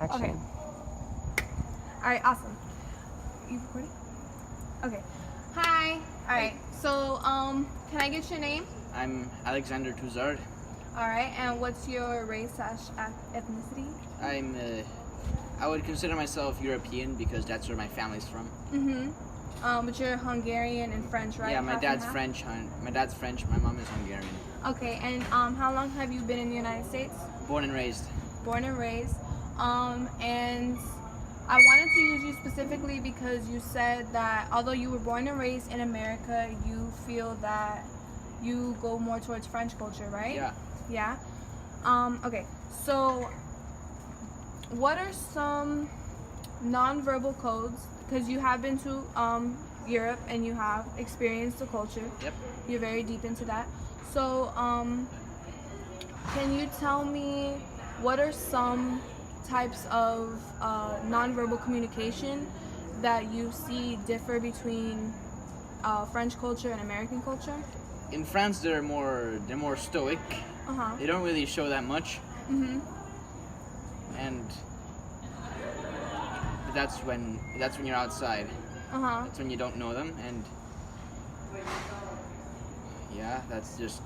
Action. Okay. All right, awesome. You recording? Okay. Hi. All right. So, can I get your name? I'm Alexander Tuzard. All right. And what's your race slash ethnicity? I would consider myself European because that's where my family's from. But you're Hungarian and French, right? Yeah, my Half and dad's half? French. My dad's French. My mom is Hungarian. Okay. And how long have you been in the United States? Born and raised. Born and raised. And I wanted to use you specifically because you said that although you were born and raised in America, you feel that you go more towards French culture, right? Yeah. Yeah. Okay. So, what are some nonverbal codes? Because you have been to Europe and you have experienced the culture. Yep. You're very deep into that. So, can you tell me what are some types of nonverbal communication that you see differ between French culture and American culture? In France, they're more stoic. They don't really show that much. And but that's when you're outside. That's when you don't know them, and yeah, that's just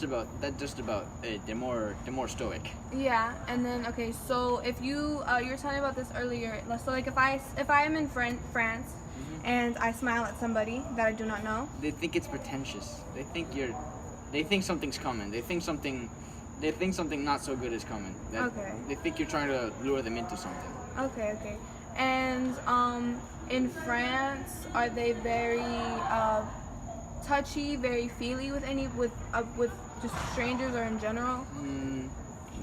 about it. They're more stoic. Yeah, and then okay, so if you were telling about this earlier, so like if I am in France and I smile at somebody that I do not know, They think it's pretentious. They think something's coming. They think something not so good is coming. Okay. They think you're trying to lure them into something. okay, and in France, are they very touchy, very feely with just strangers or in general?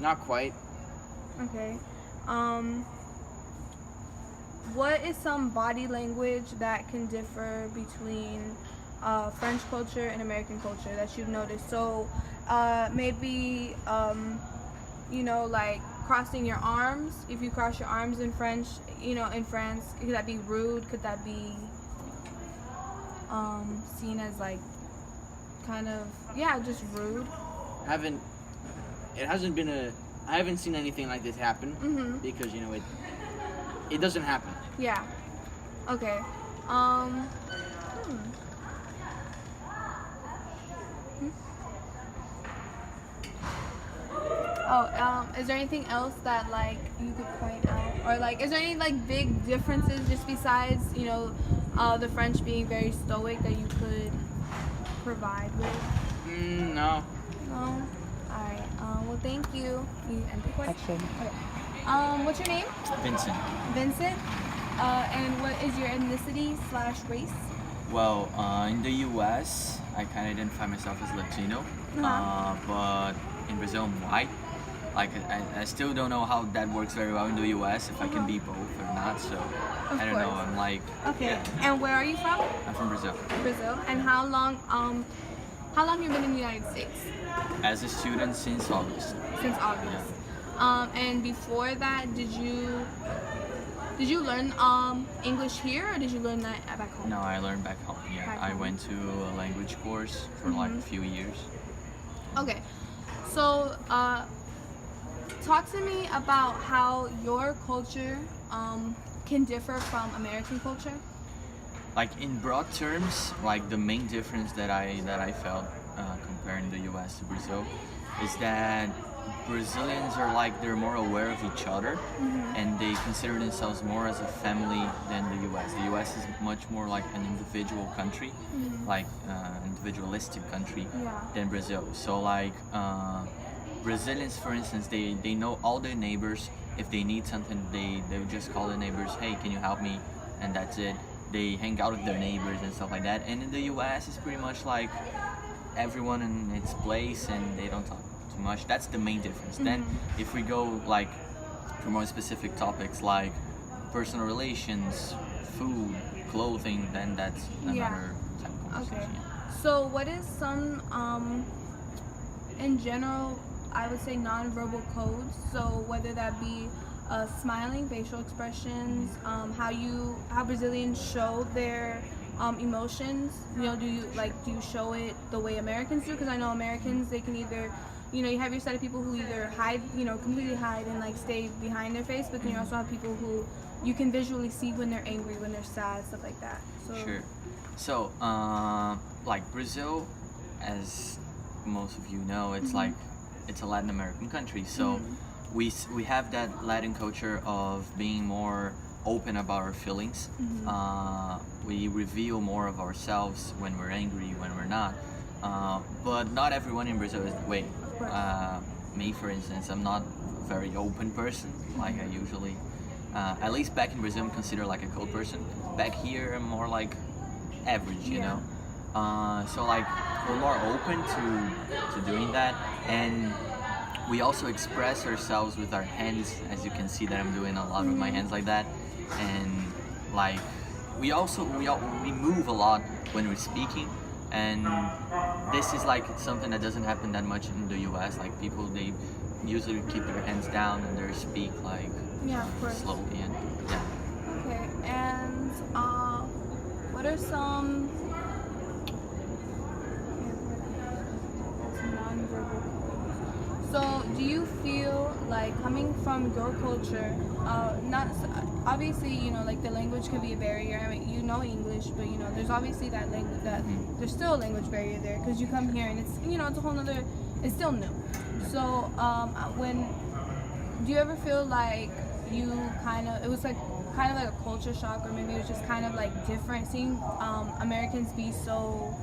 Not quite. Okay. What is some body language that can differ between French culture and American culture that you've noticed? So maybe like crossing your arms. If you cross your arms in French, in France, could that be rude? Could that be seen as like kind of just rude? I haven't seen anything like this happen because it doesn't happen. Yeah. Okay. Is there anything else that like you could point out, or like is there any like big differences just besides the French being very stoic that you could provide with? No. No. All right. Well, thank you. You end the question. Action. Okay. What's your name? Vincent. Vincent. And what is your ethnicity / race? Well, in the U.S., I kind of identify myself as Latino, but in Brazil, I'm white. Like, I still don't know how that works very well in the U.S., if I can be both or not, so I don't know, I'm like... Okay, yeah. and where are you from? I'm from Brazil. Brazil. And how long have you been in the United States? As a student since August. Since August. And before that, did you learn English here, or did you learn that back home? No, I learned back home, yeah. Back I home. went to a language course for like a few years. Okay, so talk to me about how your culture can differ from American culture. Like in broad terms, like the main difference that I felt comparing the U.S. to Brazil is that Brazilians are like they're more aware of each other and they consider themselves more as a family than the U.S. The U.S. is much more like an individual country, like individualistic country than Brazil. So like Brazilians, for instance, they know all their neighbors. If they need something, they would just call the neighbors, hey, can you help me? And that's it. They hang out with their neighbors and stuff like that. And in the U.S., it's pretty much like everyone in its place and they don't talk too much. That's the main difference. Then if we go like for more specific topics like personal relations, food, clothing, then that's another type of conversation. Okay. So what is some in general, I would say nonverbal codes, so whether that be smiling, facial expressions, how Brazilians show their emotions. Do you show it the way Americans do? Because I know Americans, they can either you know, you have your set of people who either hide, you know, completely hide and like stay behind their face, but then you also have people who you can visually see when they're angry, when they're sad, stuff like that. So Sure. So, like Brazil, as most of you know, it's like it's a Latin American country. So we have that Latin culture of being more open about our feelings. We reveal more of ourselves when we're angry, when we're not. But not everyone in Brazil is that way. Me, for instance, I'm not a very open person. Like I usually, at least back in Brazil, I'm considered like a cold person. Back here, I'm more like average, you know. So like we're more open to doing that, and we also express ourselves with our hands, as you can see that I'm doing a lot with my hands like that, and like we move a lot when we're speaking, and this is like something that doesn't happen that much in the U.S. Like people, they usually keep their hands down and they speak like of course. slowly and Okay, and what are some nonverbal cues? So, do you feel like coming from your culture, not obviously, you know, like the language can be a barrier. I mean, you know English, but you know, there's obviously that language that there's still a language barrier there because you come here and it's, you know, it's a whole nother, it's still new. So, when do you ever feel like you it was like kind of like a culture shock, or maybe it was just kind of like different seeing Americans be so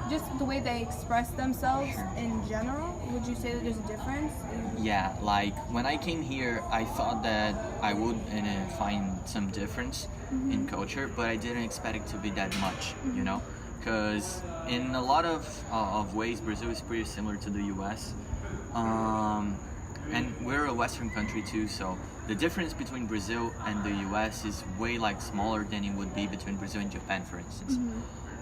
just the way they express themselves in general? Would you say that there's a difference? Yeah, like when I came here, I thought that I would find some difference in culture, but I didn't expect it to be that much, you know? Because in a lot of ways, Brazil is pretty similar to the US. And we're a Western country too, so the difference between Brazil and the US is way like smaller than it would be between Brazil and Japan, for instance.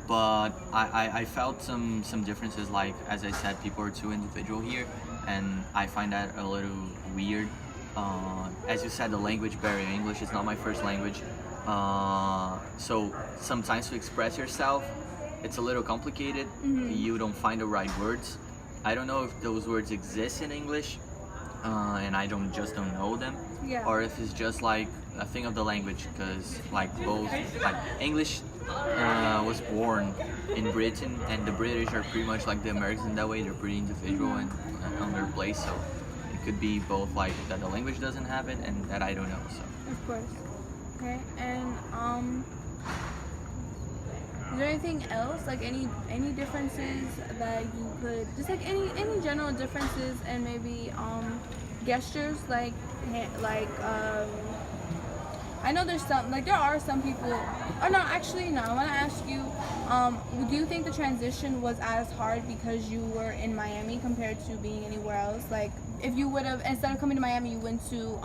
But I felt some differences, like as I said, people are too individual here, and I find that a little weird. As you said, the language barrier, English is not my first language, so sometimes to express yourself, it's a little complicated. You don't find the right words. I don't know if those words exist in English, and I just don't know them, or if it's just like a thing of the language, because like both, like English was born in Britain, and the British are pretty much like the Americans in that way. They're pretty individual and on their place, so it could be both like that the language doesn't have it and that I don't know. So of course. Okay, and is there anything else, like any differences that you could, just like any general differences, and maybe gestures, like I know there's some, like there are some people, or no, actually no, I want to ask you, do you think the transition was as hard because you were in Miami compared to being anywhere else? Like if you would have, instead of coming to Miami, you went to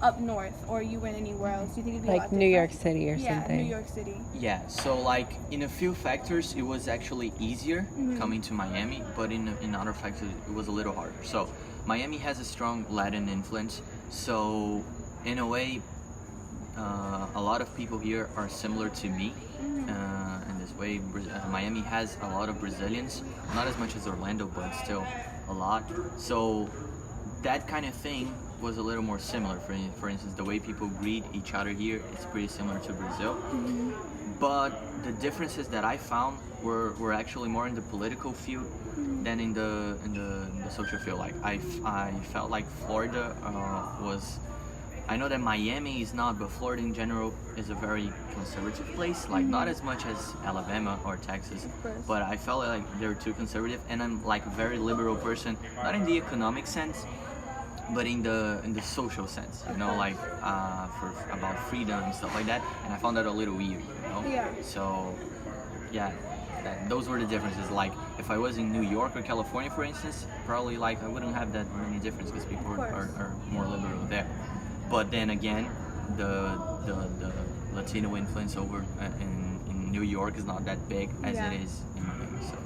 up north, or you went anywhere else, do you think it'd be a lot Like New York different? City or something? Yeah, New York City. yeah, so like in a few factors it was actually easier coming to Miami, but in other factors it was a little harder. So Miami has a strong Latin influence, so in a way a lot of people here are similar to me in this way. Miami has a lot of Brazilians, not as much as Orlando, but still a lot. So that kind of thing was a little more similar. For instance, the way people greet each other here is pretty similar to Brazil. But the differences that I found were actually more in the political field than in the social field. Like I felt like Florida was. I know that Miami is not, but Florida in general is a very conservative place. Like not as much as Alabama or Texas, but I felt like they're too conservative. And I'm like a very liberal person, not in the economic sense, but in the social sense. You know, like for about freedom and stuff like that. And I found that a little weird. You know. Yeah. So, yeah. Those were the differences. Like if I was in New York or California, for instance, probably like I wouldn't have that many differences because people are more liberal there. But then again, the Latino influence over in New York is not that big as it is in Miami. So